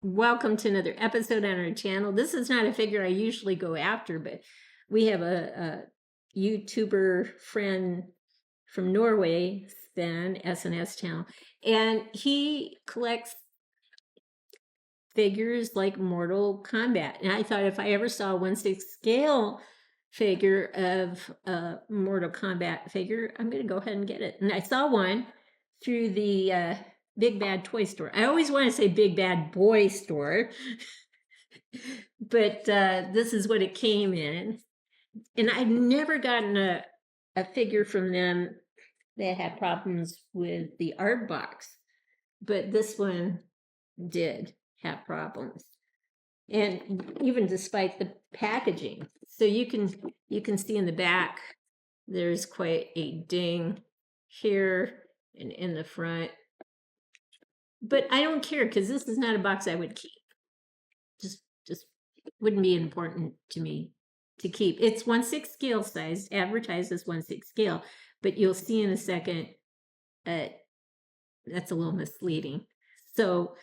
Welcome to another episode on our channel. This is not a figure I usually go after, but we have a YouTuber friend from Norway, Sven, SNS channel, and he collects figures like Mortal Kombat. And I thought if I ever saw a 1/6 scale figure of a Mortal Kombat figure, I'm going to go ahead and get it. And I saw one through the Big Bad Toy Store. I always want to say Big Bad Boy Store, but this is what it came in. And I've never gotten a figure from them that had problems with the art box, but this one did have problems. And even despite the packaging, so you can see in the back, there's quite a ding here and in the front. But I don't care because this is not a box I would keep. Just wouldn't be important to me to keep. It's 1/6 scale size, advertised as 1/6 scale, but you'll see in a second that's a little misleading. So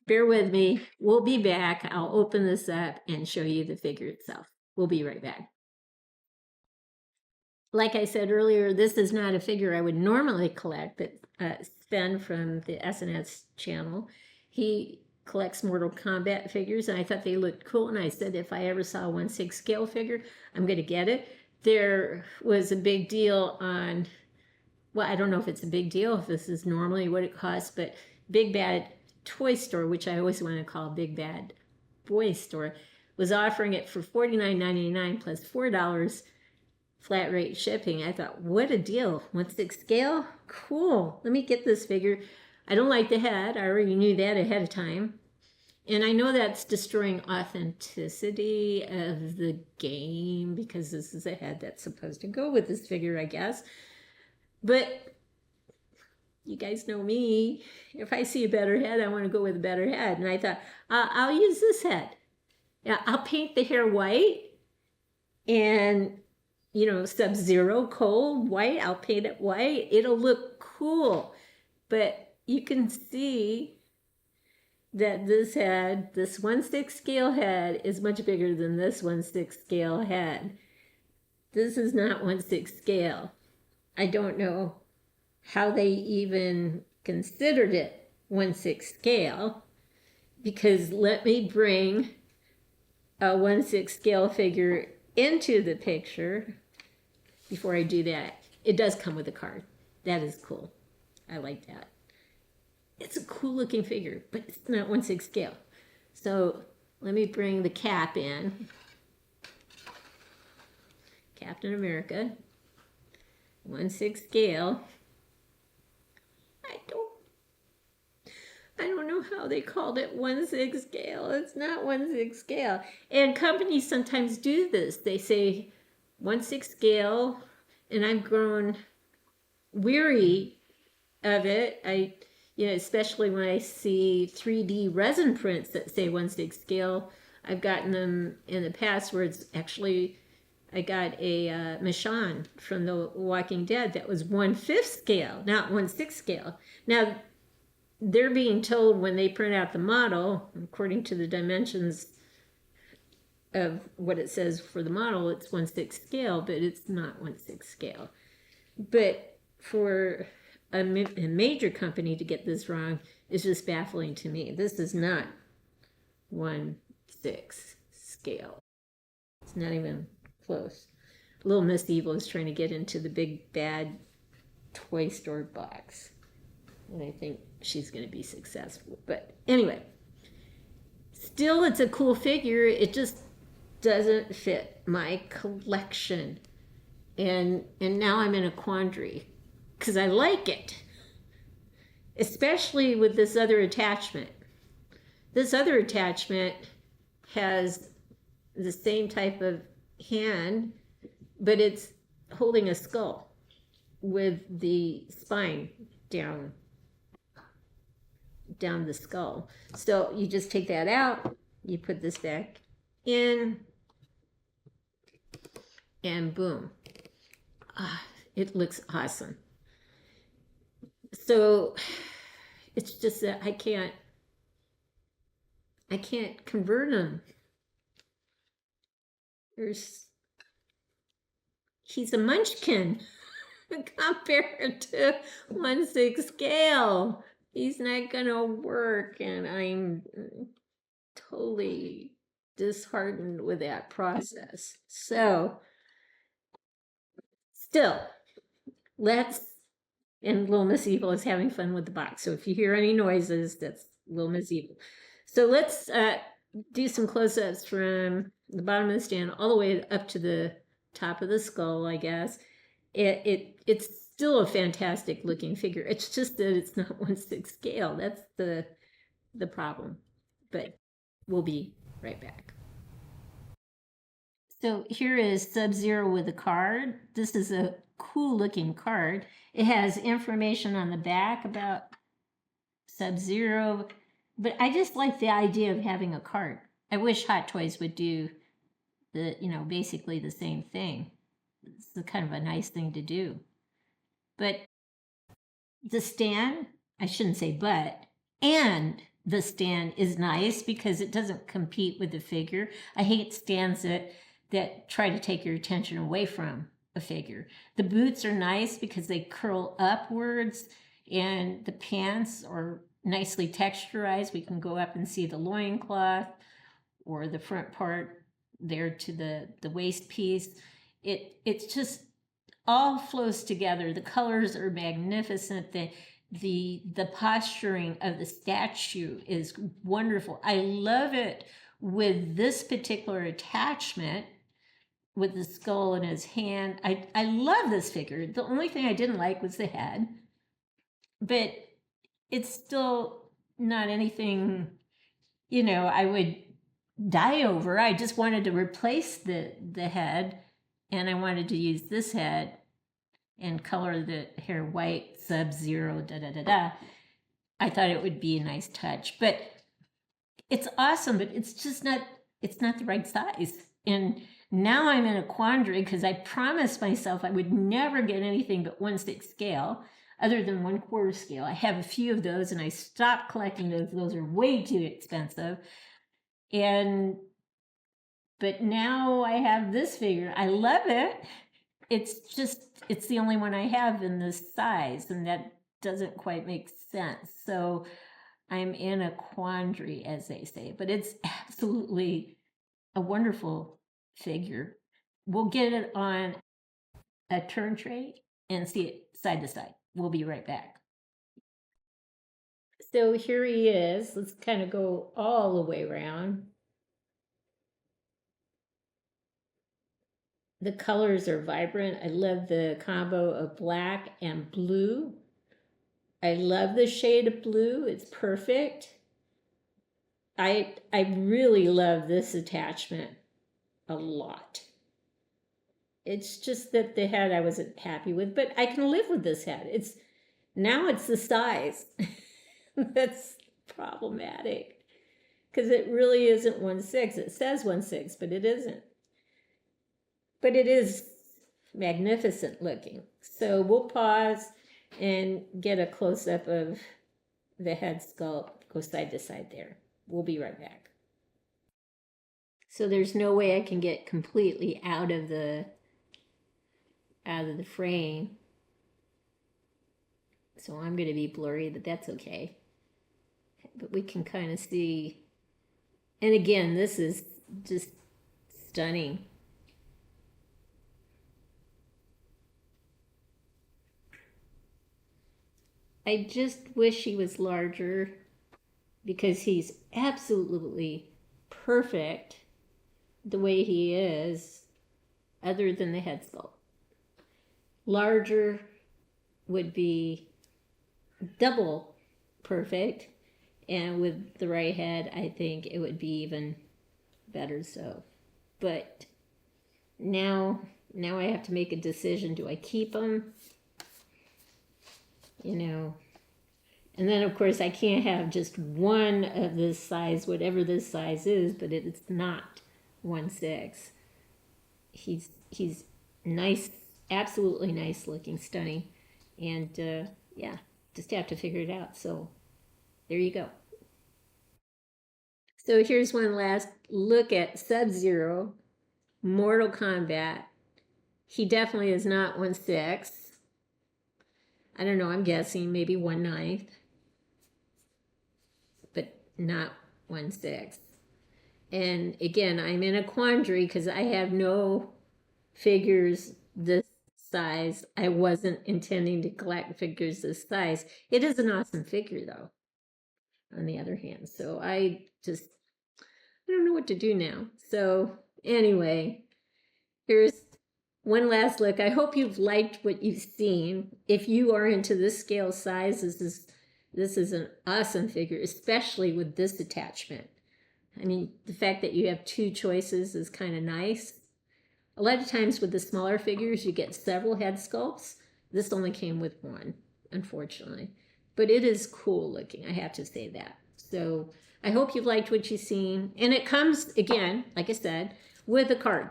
bear with me. We'll be back. I'll open this up and show you the figure itself. We'll be right back. Like I said earlier, this is not a figure I would normally collect, but Sven from the SNS channel, he collects Mortal Kombat figures, and I thought they looked cool, and I said if I ever saw a 1/6 scale figure, I'm going to get it. There was a big deal on, well, I don't know if it's a big deal, if this is normally what it costs, but Big Bad Toy Store, which I always want to call Big Bad Boy Store, was offering it for $49.99 plus $4 flat rate shipping. I thought, what a deal. 1/6 scale? Cool. Let me get this figure. I don't like the head. I already knew that ahead of time. And I know that's destroying authenticity of the game because this is a head that's supposed to go with this figure, I guess. But you guys know me. If I see a better head, I want to go with a better head. And I thought, I'll use this head. Yeah, I'll paint the hair white and Sub-Zero cold white. I'll paint it white. It'll look cool. But you can see that this head, this 1/6 scale head, is much bigger than this 1/6 scale head. This is not 1/6 scale. I don't know how they even considered it 1/6 scale, because let me bring a 1/6 scale figure into the picture. Before I do that, it does come with a card. That is cool. I like that. It's a cool looking figure, but it's not 1/6 scale. So let me bring the cap in. Captain America, 1/6 scale. I don't know how they called it 1/6 scale. It's not 1/6 scale. And companies sometimes do this. They say 1/6 scale, and I've grown weary of it. Especially when I see 3D resin prints that say 1/6 scale. I've gotten them in the past where it's actually, I got a Michonne from The Walking Dead that was 1/5 scale, not 1/6 scale. Now, they're being told when they print out the model, according to the dimensions of what it says for the model, it's 1/6 scale, but it's not 1/6 scale. But for a major company to get this wrong is just baffling to me. This is not 1/6 scale. It's not even close. Little Miss Evil is trying to get into the Big Bad Toy Store box, and I think she's going to be successful. But anyway, still, it's a cool figure. It just doesn't fit my collection, and now I'm in a quandary because I like it, especially with this other attachment. This other attachment has the same type of hand, but it's holding a skull with the spine down the skull. So you just take that out, you put this back in, and boom. It looks awesome. So it's just that I can't I can't convert them. He's a munchkin compared to 1/6 scale. He's not gonna work, and I'm totally disheartened with that process. So, still, and Little Miss Evil is having fun with the box. So if you hear any noises, that's Little Miss Evil. So let's do some close-ups from the bottom of the stand all the way up to the top of the skull, I guess. It's still a fantastic looking figure. It's just that it's not 1/6 scale. That's the problem. But we'll be right back. So here is Sub-Zero with a card. This is a cool looking card. It has information on the back about Sub-Zero, but I just like the idea of having a card. I wish Hot Toys would do basically the same thing. It's kind of a nice thing to do. But the stand, I shouldn't say but, and the stand is nice because it doesn't compete with the figure. I hate stands that try to take your attention away from a figure. The boots are nice because they curl upwards, and the pants are nicely texturized. We can go up and see the loincloth or the front part there to the waist piece. It's just all flows together. The colors are magnificent. The posturing of the statue is wonderful. I love it with this particular attachment with the skull in his hand. I love this figure. The only thing I didn't like was the head, but it's still not anything, I would die over. I just wanted to replace the head, and I wanted to use this head and color the hair white, Sub-Zero, I thought it would be a nice touch, but it's awesome, but it's not the right size. And now I'm in a quandary because I promised myself I would never get anything but 1/6 scale, other than 1/4 scale. I have a few of those, and I stopped collecting those. Those are way too expensive. But now I have this figure. I love it. It's the only one I have in this size, and that doesn't quite make sense. So I'm in a quandary, as they say, but it's absolutely a wonderful figure. We'll get it on a turn tray and see it side to side. We'll be right back. So here he is. Let's kind of go all the way around. The colors are vibrant. I love the combo of black and blue. I love the shade of blue. It's perfect. I really love this attachment a lot. It's just that the head I wasn't happy with, but I can live with this head. Now it's the size that's problematic, because it really isn't 1/6. It says 1/6, but it isn't. But it is magnificent looking. So we'll pause and get a close-up of the head sculpt, go side to side there. We'll be right back. So there's no way I can get completely out of the frame. So I'm going to be blurry, but that's okay. But we can kind of see. And again, this is just stunning. I just wish he was larger, because he's absolutely perfect the way he is, other than the head sculpt. Larger would be double perfect, and with the right head, I think it would be even better so. But now I have to make a decision. Do I keep him? And then of course I can't have just one of this size, whatever this size is, but it's not 1/6. He's nice, absolutely nice looking, stunning, and yeah, just have to figure it out. So there you go. So here's one last look at Sub-Zero, Mortal Kombat. He definitely is not 1/6. I don't know, I'm guessing maybe 1/9, but not 1/6. And again, I'm in a quandary because I have no figures this size. I wasn't intending to collect figures this size. It is an awesome figure though, on the other hand. So I don't know what to do now. So anyway, here's one last look. I hope you've liked what you've seen. If you are into this scale size, this is an awesome figure, especially with this attachment. I mean, the fact that you have two choices is kind of nice. A lot of times with the smaller figures, you get several head sculpts. This only came with one, unfortunately. But it is cool looking, I have to say that. So I hope you've liked what you've seen. And it comes, again, like I said, with a card.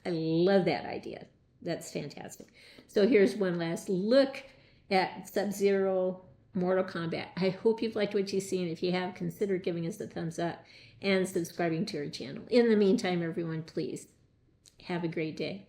I love that idea. That's fantastic. So here's one last look at Sub-Zero Mortal Kombat. I hope you've liked what you've seen. If you have, consider giving us a thumbs up and subscribing to our channel. In the meantime, everyone, please have a great day.